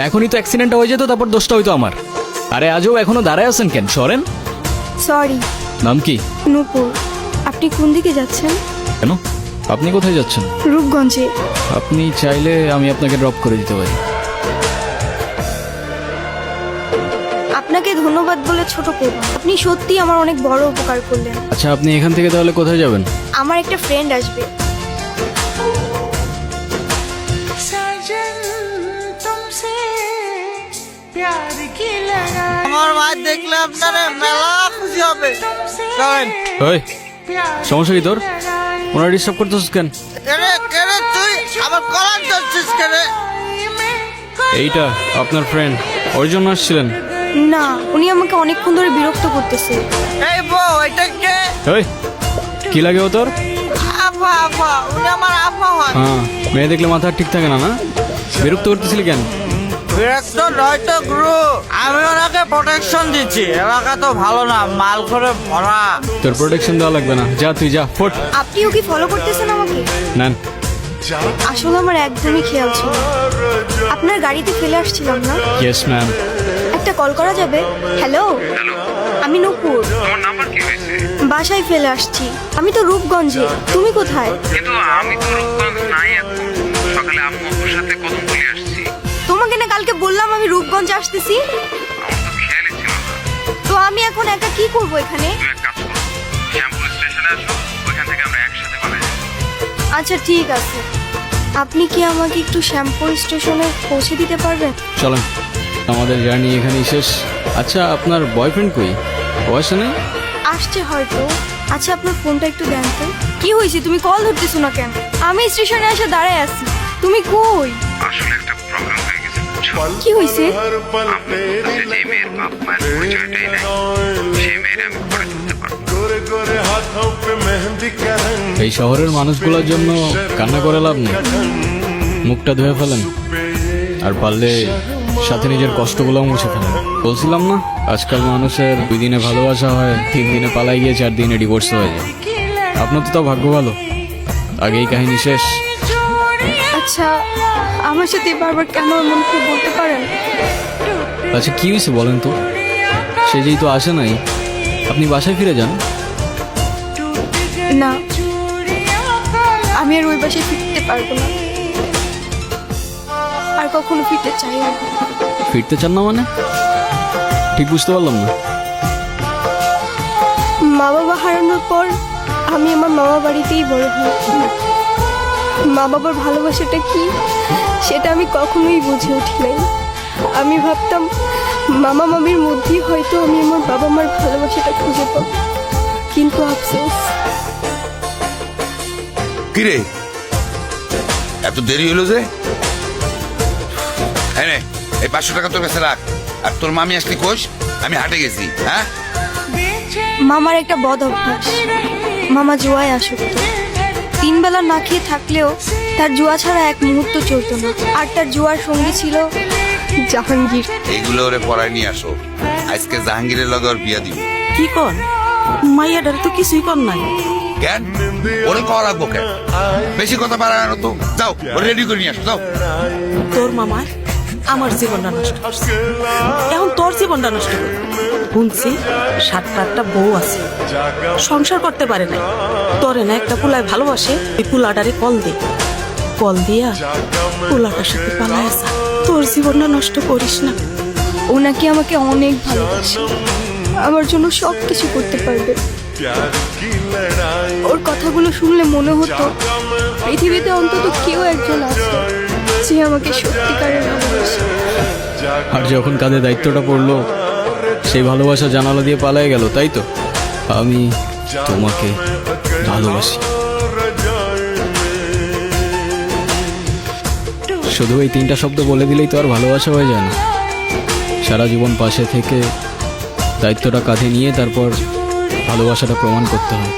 এখনই তো অ্যাক্সিডেন্টটা হয়ে যেত, তারপর দোষটা হইতো আমার। আরে আজও এখনো দাঁড়ায় আছেন কেন, সরেন। সরি। নাম কি? নূপুর। আপনি কোন দিকে যাচ্ছেন? কেন, আপনি কোথায় যাচ্ছেন? রূপগঞ্জে। আপনি চাইলে আমি আপনাকে ড্রপ করে দিতে পারি। আপনাকে ধন্যবাদ বলে ছোট করব, আপনি সত্যি আমার অনেক বড় উপকার করলেন। আচ্ছা, আপনি এখান থেকে তাহলে কোথায় যাবেন? আমার একটা ফ্রেন্ড আসবে। আমার মা দেখলে আপনারা মেলা খুশি হবে। ওই, সমস্যা কি তোর? ওনারা ডিস্টার্ব করতেছিস কেন? কেরে তুই আমার কলার ধরছিস কেরে? এইটা আপনার ফ্রেন্ড, ওর জন্য আসছিলেন? না, উনি আমাকে অনেকক্ষণ ধরে বিরক্ত করতেছে। এই বউ, এটা কে? ওই, কি লাগে ও তোর? আপা আপা, উনি আমার আপা হয়। হ্যাঁ, মেয়ে দেখলে মাথা ঠিক থাকে না, না? বিরক্ত করতেছিলি কেন? বিরক্ত নয় তো গুরু, আমি ওনাকে প্রোটেকশন দিচ্ছি। এলাকা তো ভালো না, মাল করে ভরা। তোর প্রোটেকশন দেওয়া লাগবে না, যা তুই যা, ফোট। আপনিও কি ফলো করতেছেন আমাকে? নেন। আসলে আমার একদমই খেয়াল ছিল না। আপনার গাড়িতে ফেলে আসছিলাম না? Yes ma'am. একটা কল করা যাবে? হ্যালো, আমি নূপুর। তোমার নাম্বার কি হয়েছে? বাসায় ফেলে আসছি। আমি তো রূপগঞ্জে। তুমি কোথায়? কিন্তু আমি তো রূপগঞ্জ নাই এখন। সকালে আম্মু আপুর সাথে কদমতলী আসছি। তোমাকে না কালকে বললাম আমি রূপগঞ্জে আসতেছি। আমার তো খেয়ালই ছিল না। তো আমি এখন একা কি করব এখানে? তুমি এক কাজ করো, শ্যামপুর স্টেশনে আসো, ওইখান থেকে আমরা একসাথে পালাই যাবো। আচ্ছা ঠিক আছে। আপনি কি আমাকে একটু শ্যামপুর স্টেশনে পৌঁছে দিতে পারবেন? চলেন, আমাদের জার্নি এখানেই শেষ। আচ্ছা, আপনার বয়ফ্রেন্ড কই? ও আসে নাই? আসছে হয়তো। আচ্ছা, আপনার ফোনটা একটু দেন তো। কি হয়েছে, তুমি কল ধরতেছো না কেন? আমি স্টেশনে এসে দাঁড়ায় আছি, তুমি কই? আসলে একটা প্রবলেম হয়ে গেছে, বুঝছো? কি হয়েছে? আম্মু বলতেছে যে মেয়ের বাপ মায়ের পরিচয়টাই নাই, সেই মেয়ের আমি পরে ধরতে পারবো। এই শহরের মানুষগুলোর জন্য কান্না করে লাভ নেই, মুখটা ধুয়ে ফেলেন, আর পারলে সাথে নিজের কষ্টগুলোও মুছে ফেলেন। বলছিলাম না, আজকাল মানুষের 2 দিনে ভালোবাসা হয়, 3 দিনে পালাই গিয়ে 4 দিনে ডিভোর্স হয়ে যায়। আপনার তো তাও ভাগ্য ভালো, আগেই কাহিনী শেষ। আচ্ছা, আমার সাথে বারবার কেন এমন করে বলতে পারেন? আচ্ছা, কি হয়েছে বলেন তো? সে যেই তো আসে নাই, আপনি বাসায় ফিরে যান। না, আমি আর ওই বাসায় ফিরতে পারবো না, আর কখনো ফিরতে চাই না। ফিরতে চান না মানে? ঠিক বুঝতে পারলাম না। মা বাবা হারানোর পর আমি আমার মামা বাড়িতেই বড় হয়েছি। মা বাবার ভালোবাসাটা কি সেটা আমি কখনোই বুঝে উঠি নাই। আমি ভাবতাম মামা মামির মধ্যেই হয়তো আমি আমার বাবা মার ভালোবাসাটা খুঁজে পাবো, কিন্তু আফসোস। কিরে, এত দেরি হলো যে? এই 500 টাকা তোর কাছে রাখ, আর তোর মামি আসলি কোষ আমি হাটে গেছি। হ্যাঁ, মামার একটা বদ অভ্যাস, মামা জুয়ায় আসক্ত। 3 বেলা না খেয়ে থাকলেও তার জুয়া ছাড়া এক মুহূর্ত চলতো না, আর তার জুয়ার সঙ্গী ছিল জাহাঙ্গীর। এইগুলো ওরে পড়ায় নিয়ে আসো, আজকে জাহাঙ্গীরের লগে ওর বিয়া দিব। কি কর মাইয়াটার তো কিছুই কর নাই। কেন ওরে কর রাখবো কেন? বেশি কথা বাড়ায় না তো, যাও ওরে রেডি করে নিয়ে আসো, যাও। তোর মামার আমার জীবনটা নষ্ট করছে, এখন তোর জীবনটা নষ্ট করবে। শুনছি 7-8টা বউ আছে, সংসার করতে পারে না। তোরে না একটা পুলায় ভালোবাসে, এই পুলাটারে কল দিয়া পুলাটার সাথে পালায় আসা। তোর জীবনটা নষ্ট করিস না। ও নাকি আমাকে অনেক ভালোবাসে, আমার জন্য সব কিছু করতে পারবে। ওর কথাগুলো শুনলে মনে হতো পৃথিবীতে অন্তত কেউ একজন আছে যে আমাকে সত্যিকারের ভালোবাসে। আর যখন কাঁধে দায়িত্বটা পড়লো, সেই ভালোবাসা জানালা দিয়ে পালায় গেল, তাই তো? আমি তোমাকে ভালোবাসি। শুধু এই 3টা শব্দ বলে দিলেই তো আর ভালোবাসা হয়ে যায় না। সারা জীবন পাশে থেকে দায়িত্বটা কাঁধে নিয়ে তারপর ভালোবাসাটা প্রমাণ করতে হয়।